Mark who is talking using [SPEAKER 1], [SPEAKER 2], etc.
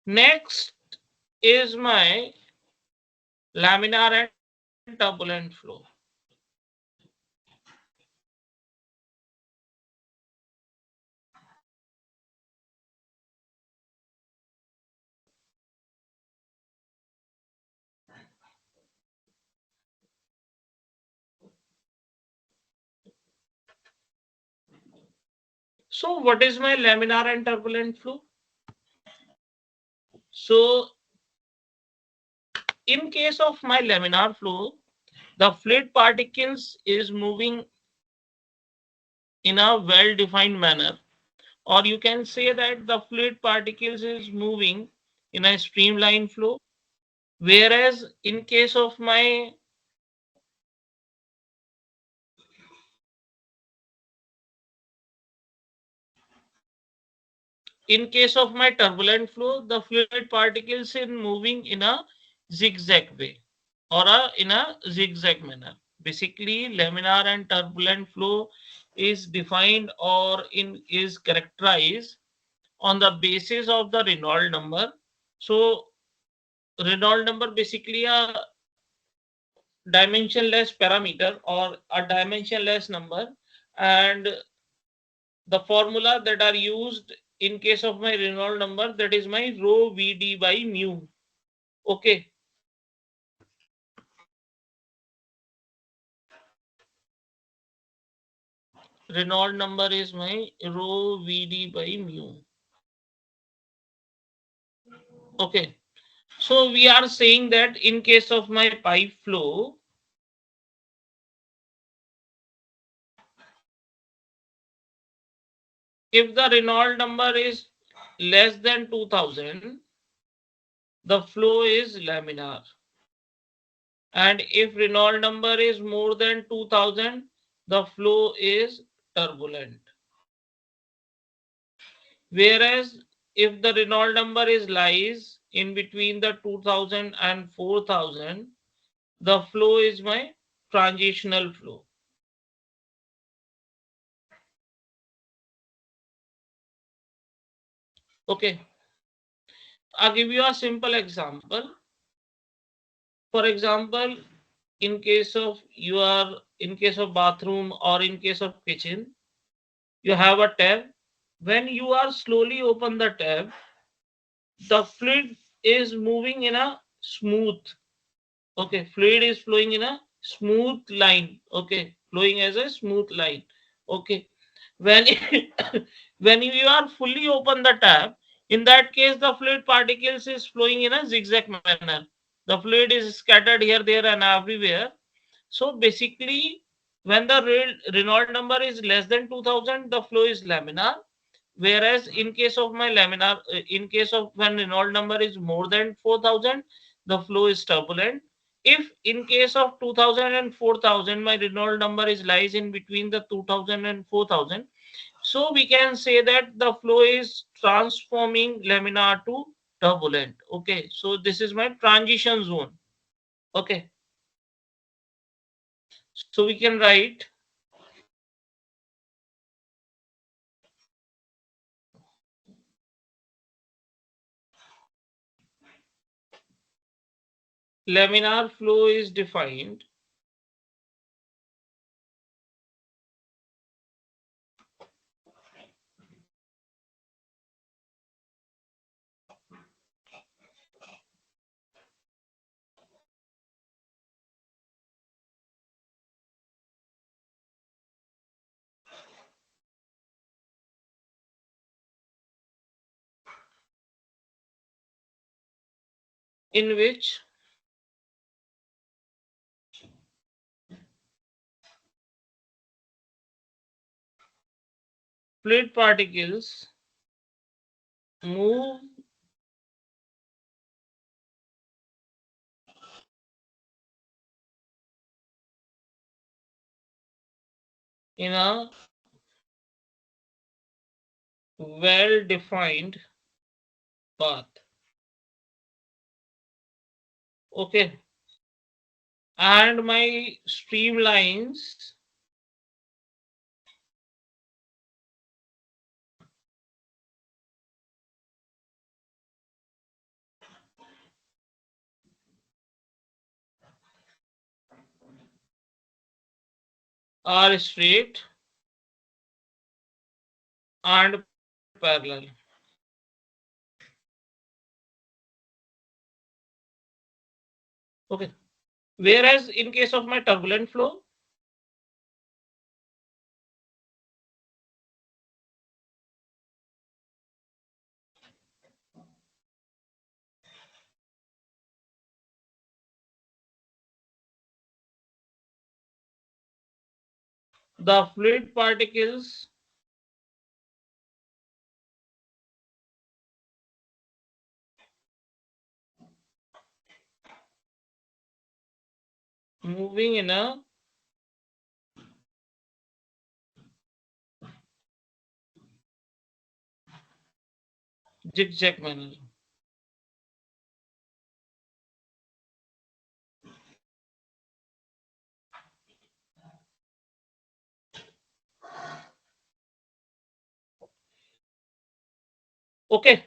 [SPEAKER 1] Next is my laminar and turbulent flow. So what is my laminar and turbulent flow? So in case of my laminar flow, the fluid particles is moving in a well-defined manner, or you can say that the fluid particles is moving in a streamlined flow. Whereas in case of my turbulent flow, the fluid particles is moving in a zigzag way or in a zigzag manner. Basically, laminar and turbulent flow is defined or is characterized on the basis of the Reynolds number. So Reynolds number basically a dimensionless parameter or a dimensionless number, and the formula that are used in case of my Reynolds number, that is my rho Vd by mu. Okay, Reynolds number is my rho Vd by mu. Okay, so we are saying that in case of my pipe flow, if the Reynolds number is less than 2000, the flow is laminar. And if Reynolds number is more than 2000, the flow is turbulent. Whereas if the Reynolds number is lies in between the 2000 and 4000, the flow is my transitional flow. Okay, I'll give you a simple example. For example, in case of bathroom or in case of kitchen, you have a tap. When you are slowly open the tap, the fluid is moving in a smooth. Okay, fluid is flowing in a smooth line. Okay, flowing as a smooth line. Okay, when when you are fully open the tap, in that case the fluid particles is flowing in a zigzag manner. The fluid is scattered here, there, and everywhere. So basically, when the Reynolds number is less than 2000, the flow is laminar. Whereas in case of my laminar, in case of when Reynolds number is more than 4000, the flow is turbulent. If in case of 2000 and 4000, my Reynolds number is lies in between the 2000 and 4000, so we can say that the flow is transforming laminar to turbulent. Okay, so this is my transition zone. Okay, so we can write laminar flow is defined in which fluid particles move in a well defined path. Okay, and my streamlines are straight and parallel. Okay. Whereas in case of my turbulent flow, the fluid particles moving in a zigzag manner. Okay.